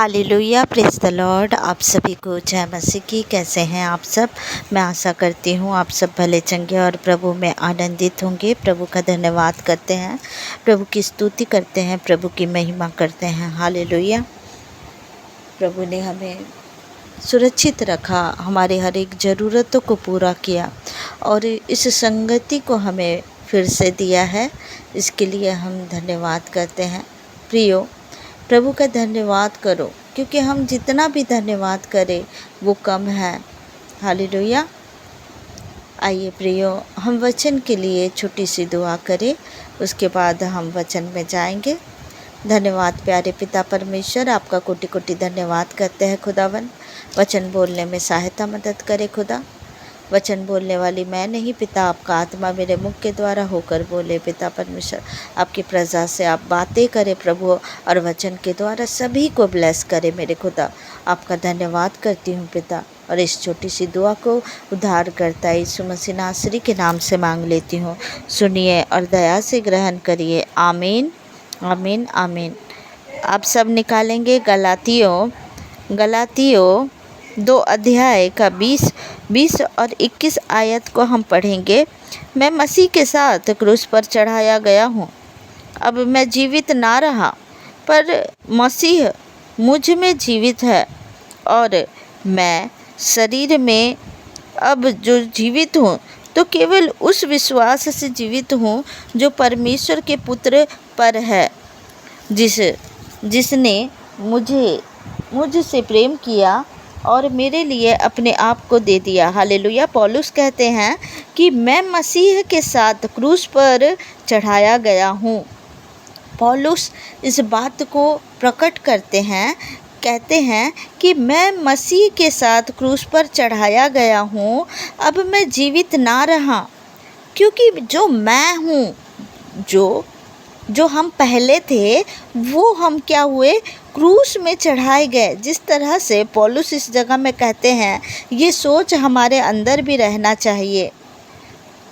Hallelujah, praise the Lord. आप सभी को जय मसीह की। कैसे हैं आप सब? मैं आशा करती हूँ आप सब भले चंगे और प्रभु में आनंदित होंगे। प्रभु का धन्यवाद करते हैं, प्रभु की स्तुति करते हैं, प्रभु की महिमा करते हैं। हालेलुया। प्रभु ने हमें सुरक्षित रखा, हमारे हर एक ज़रूरतों को पूरा किया और इस संगति को हमें फिर से दिया है। इसके लिए हम धन्यवाद करते हैं। प्रियो, प्रभु का धन्यवाद करो, क्योंकि हम जितना भी धन्यवाद करें वो कम है। हालेलुया। आइए प्रियो, हम वचन के लिए छोटी सी दुआ करें, उसके बाद हम वचन में जाएंगे। धन्यवाद प्यारे पिता परमेश्वर, आपका कोटि कोटि धन्यवाद करते हैं खुदावन। वचन बोलने में सहायता मदद करे खुदा। वचन बोलने वाली मैं नहीं पिता, आपका आत्मा मेरे मुख के द्वारा होकर बोले पिता परमेश्वर। आपकी प्रजा से आप बातें करें प्रभु, और वचन के द्वारा सभी को ब्लेस करें मेरे खुदा। आपका धन्यवाद करती हूँ पिता, और इस छोटी सी दुआ को उद्धार करता यीशु मसीह नासरी के नाम से मांग लेती हूँ। सुनिए और दया से ग्रहण करिए। आमीन, आमीन, आमीन। आप सब निकालेंगे गलातियों 2 अध्याय का 20 और 21 आयत को हम पढ़ेंगे। मैं मसीह के साथ क्रूस पर चढ़ाया गया हूँ। अब मैं जीवित ना रहा, पर मसीह मुझ में जीवित है, और मैं शरीर में अब जो जीवित हूँ तो केवल उस विश्वास से जीवित हूँ जो परमेश्वर के पुत्र पर है, जिसने मुझसे प्रेम किया और मेरे लिए अपने आप को दे दिया। हालेलुया। पौलुस कहते हैं कि मैं मसीह के साथ क्रूस पर चढ़ाया गया हूँ। पौलुस इस बात को प्रकट करते हैं, कहते हैं कि मैं मसीह के साथ क्रूस पर चढ़ाया गया हूँ। अब मैं जीवित ना रहा, क्योंकि जो मैं हूँ, जो हम पहले थे, वो हम क्या हुए? क्रूस में चढ़ाए गए। जिस तरह से पौलुस इस जगह में कहते हैं, ये सोच हमारे अंदर भी रहना चाहिए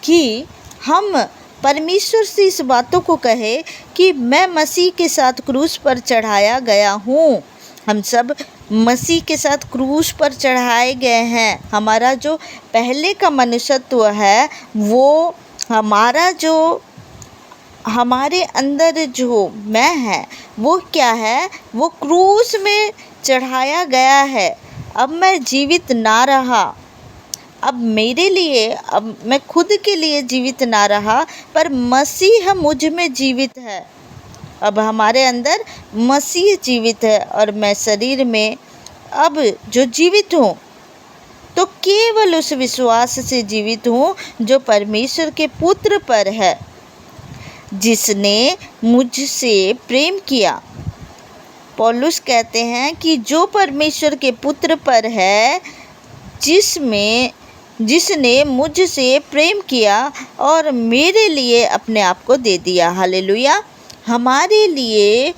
कि हम परमेश्वर से इस बातों को कहे कि मैं मसीह के साथ क्रूस पर चढ़ाया गया हूँ। हम सब मसीह के साथ क्रूस पर चढ़ाए गए हैं। हमारा जो पहले का मनुष्यत्व है, वो हमारे अंदर जो मैं है, वो क्या है? वो क्रूस में चढ़ाया गया है। अब मैं जीवित ना रहा। अब मेरे लिए, अब मैं खुद के लिए जीवित ना रहा, पर मसीह मुझ में जीवित है। अब हमारे अंदर मसीह जीवित है, और मैं शरीर में अब जो जीवित हूँ तो केवल उस विश्वास से जीवित हूँ जो परमेश्वर के पुत्र पर है, जिसने मुझसे प्रेम किया। पौलुस कहते हैं कि जो परमेश्वर के पुत्र पर है, जिसने मुझसे प्रेम किया और मेरे लिए अपने आप को दे दिया। हालेलुया। हमारे लिए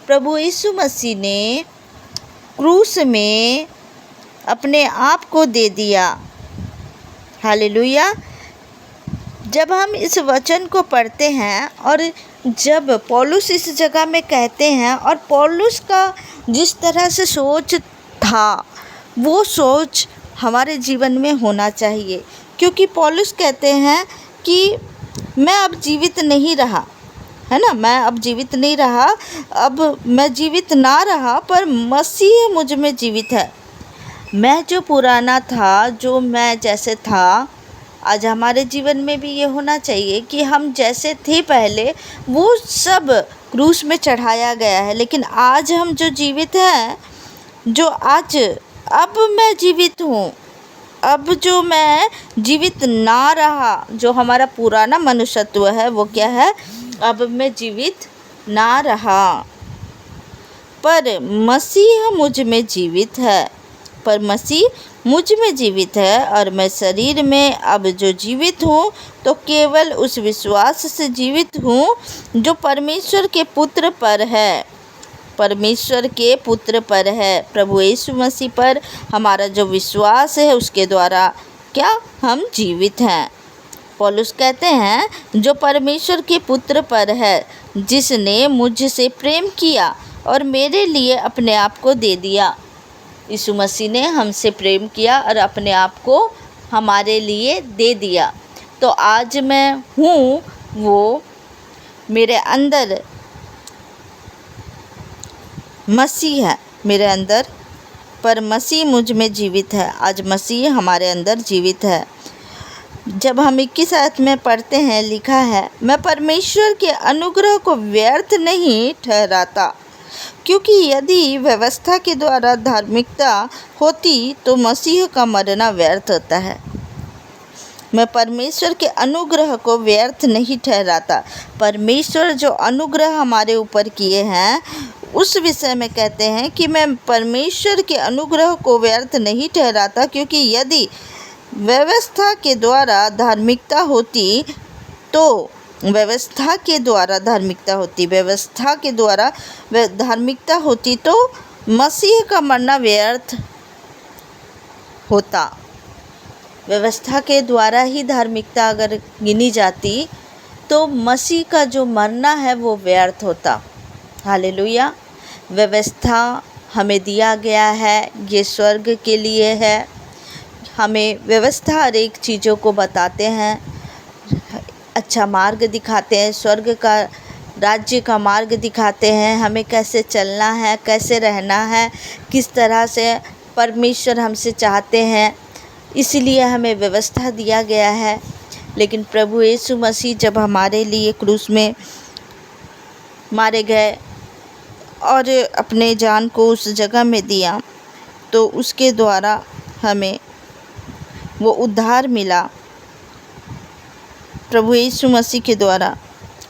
प्रभु यीशु मसीह ने क्रूस में अपने आप को दे दिया। हालेलुया। जब हम इस वचन को पढ़ते हैं, और जब पौलुस इस जगह में कहते हैं, और पौलुस का जिस तरह से सोच था, वो सोच हमारे जीवन में होना चाहिए। क्योंकि पौलुस कहते हैं कि मैं अब जीवित नहीं रहा, है ना, मैं अब जीवित नहीं रहा, अब मैं जीवित ना रहा, पर मसीह मुझ में जीवित है। मैं जो पुराना था, जो मैं जैसे था, आज हमारे जीवन में भी ये होना चाहिए कि हम जैसे थे पहले, वो सब क्रूस में चढ़ाया गया है। लेकिन आज हम जो जीवित हैं, अब मैं जीवित हूँ, अब जो मैं जीवित ना रहा, जो हमारा पुराना मनुष्यत्व है, वो क्या है? अब मैं जीवित ना रहा, पर मसीह मुझ में जीवित है। पर मसीह मुझ में जीवित है, और मैं शरीर में अब जो जीवित हूँ तो केवल उस विश्वास से जीवित हूँ जो परमेश्वर के पुत्र पर है। परमेश्वर के पुत्र पर है, प्रभु यीशु मसीह पर हमारा जो विश्वास है, उसके द्वारा क्या हम जीवित हैं। पौलुस कहते हैं जो परमेश्वर के पुत्र पर है, जिसने मुझसे प्रेम किया और मेरे लिए अपने आप को दे दिया। यीशु मसीह ने हमसे प्रेम किया और अपने आप को हमारे लिए दे दिया। तो आज मैं हूँ वो, मेरे अंदर मसीह है, मेरे अंदर, पर मसीह मुझ में जीवित है। आज मसीह हमारे अंदर जीवित है। जब हम 21 आयत में पढ़ते हैं, लिखा है, मैं परमेश्वर के अनुग्रह को व्यर्थ नहीं ठहराता, क्योंकि यदि व्यवस्था के द्वारा धार्मिकता होती तो मसीह का मरना व्यर्थ होता है। मैं परमेश्वर के अनुग्रह को व्यर्थ नहीं ठहराता। परमेश्वर जो अनुग्रह हमारे ऊपर किए हैं, उस विषय में कहते हैं कि मैं परमेश्वर के अनुग्रह को व्यर्थ नहीं ठहराता, क्योंकि यदि व्यवस्था के द्वारा धार्मिकता होती तो व्यवस्था के द्वारा धार्मिकता होती तो मसीह का मरना व्यर्थ होता। व्यवस्था के द्वारा ही धार्मिकता अगर गिनी जाती तो मसीह का जो मरना है वो व्यर्थ होता। हालेलुया। व्यवस्था हमें दिया गया है, ये स्वर्ग के लिए है। हमें व्यवस्था हर एक चीज़ों को बताते हैं, अच्छा मार्ग दिखाते हैं, स्वर्ग का राज्य का मार्ग दिखाते हैं, हमें कैसे चलना है, कैसे रहना है, किस तरह से परमेश्वर हमसे चाहते हैं। इसलिए हमें व्यवस्था दिया गया है। लेकिन प्रभु यीशु मसीह जब हमारे लिए क्रूस में मारे गए और अपने जान को उस जगह में दिया, तो उसके द्वारा हमें वो उद्धार मिला, प्रभु यीशु मसीह के द्वारा।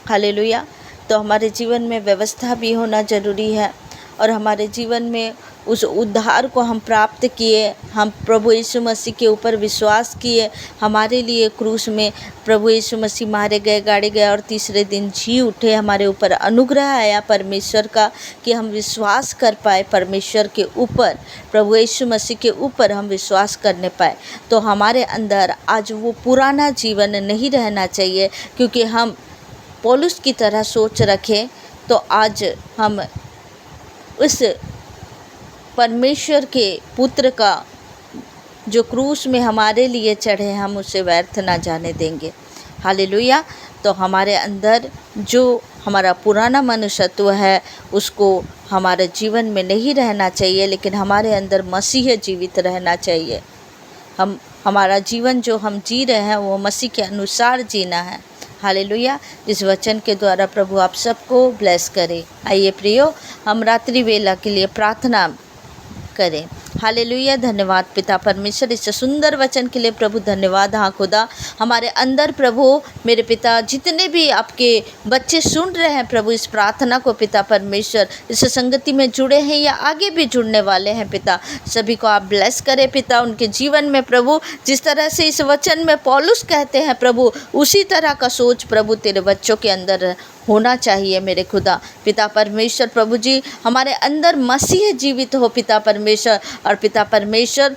हालेलुया। तो हमारे जीवन में व्यवस्था भी होना ज़रूरी है, और हमारे जीवन में उस उद्धार को हम प्राप्त किए। हम प्रभु यीशु मसीह के ऊपर विश्वास किए, हमारे लिए क्रूस में प्रभु यीशु मसीह मारे गए, गाड़े गए और तीसरे दिन जी उठे। हमारे ऊपर अनुग्रह आया परमेश्वर का कि हम विश्वास कर पाए परमेश्वर के ऊपर, प्रभु यीशु मसीह के ऊपर हम विश्वास करने पाए। तो हमारे अंदर आज वो पुराना जीवन नहीं रहना चाहिए, क्योंकि हम पौलुस की तरह सोच रखें तो आज हम उस परमेश्वर के पुत्र का जो क्रूस में हमारे लिए चढ़े, हम उसे व्यर्थ ना जाने देंगे। हालेलुया। तो हमारे अंदर जो हमारा पुराना मनुष्यत्व है उसको हमारे जीवन में नहीं रहना चाहिए, लेकिन हमारे अंदर मसीह जीवित रहना चाहिए। हमारा जीवन जो हम जी रहे हैं वो मसीह के अनुसार जीना है। हालेलुया। इस वचन के द्वारा प्रभु आप सबको ब्लेस करे। आइए प्रियो, हम रात्रि वेला के लिए प्रार्थना करें। हालेलुया। धन्यवाद पिता परमेश्वर इस सुंदर वचन के लिए प्रभु, धन्यवाद। हाँ खुदा, हमारे अंदर प्रभु मेरे पिता जितने भी आपके बच्चे सुन रहे हैं प्रभु इस प्रार्थना को, पिता परमेश्वर इस संगति में जुड़े हैं या आगे भी जुड़ने वाले हैं पिता, सभी को आप ब्लेस करें पिता। उनके जीवन में प्रभु जिस तरह से इस वचन में पौलुस कहते हैं प्रभु, उसी तरह का सोच प्रभु तेरे बच्चों के अंदर होना चाहिए मेरे खुदा। पिता परमेश्वर प्रभु जी, हमारे अंदर मसीह जीवित हो पिता परमेश्वर, और पिता परमेश्वर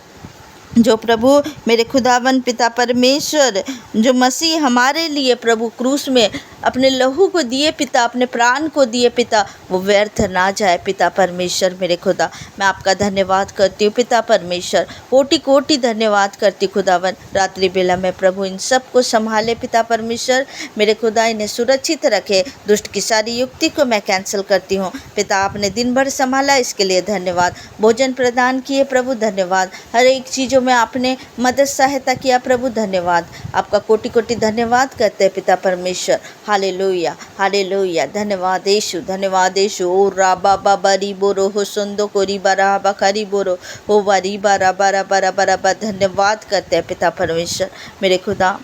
जो प्रभु मेरे खुदावन पिता परमेश्वर, जो मसीह हमारे लिए प्रभु क्रूस में अपने लहू को दिए पिता, अपने प्राण को दिए पिता, वो व्यर्थ ना जाए पिता परमेश्वर मेरे खुदा। मैं आपका धन्यवाद करती हूँ पिता परमेश्वर, कोटि कोटि धन्यवाद करती खुदावन। रात्रि बेला में प्रभु इन सब को संभाले पिता परमेश्वर मेरे खुदा, इन्हें सुरक्षित रखे। दुष्ट की सारी युक्ति को मैं कैंसिल करती हूँ पिता। आपने दिन भर संभाला, इसके लिए धन्यवाद। भोजन प्रदान किए प्रभु, धन्यवाद। हर एक चीज़ों में आपने मदद सहायता किया प्रभु, धन्यवाद। आपका कोटि कोटि धन्यवाद करते हैं पिता परमेश्वर। Hallelujah, hallelujah. धन्यवाद यीशु, धन्यवाद यीशु। ओ राबा बाबा री बोरो हो संदो को री बारा बखारी बोरो हो वारी बारा बारा बारा बारा बा। धन्यवाद करते हैं पिता परमेश्वर मेरे खुदा।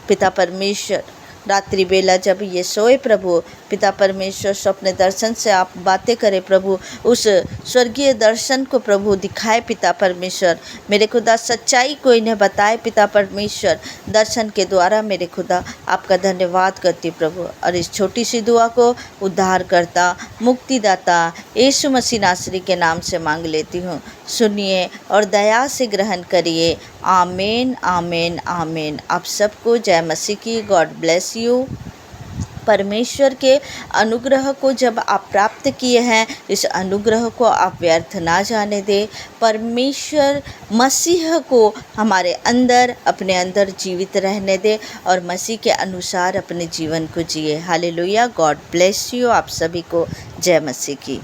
पिता परमेश्वर रात्रि बेला जब ये सोए प्रभु, पिता परमेश्वर स्वप्न दर्शन से आप बातें करें प्रभु, उस स्वर्गीय दर्शन को प्रभु दिखाए पिता परमेश्वर मेरे खुदा। सच्चाई को इन्हें बताए पिता परमेश्वर दर्शन के द्वारा मेरे खुदा। आपका धन्यवाद करती प्रभु, और इस छोटी सी दुआ को उद्धारकर्ता मुक्तिदाता यीशु मसीह नासरी के नाम से मांग लेती हूँ। सुनिए और दया से ग्रहण करिए। आमीन, आमीन, आमीन। आप सबको जय मसीह की। God bless you. परमेश्वर के अनुग्रह को जब आप प्राप्त किए हैं, इस अनुग्रह को आप व्यर्थ ना जाने दें। परमेश्वर मसीह को हमारे अंदर, अपने अंदर जीवित रहने दें और मसीह के अनुसार अपने जीवन को जिए। हालेलुया। God bless you. आप सभी को जय मसीह की।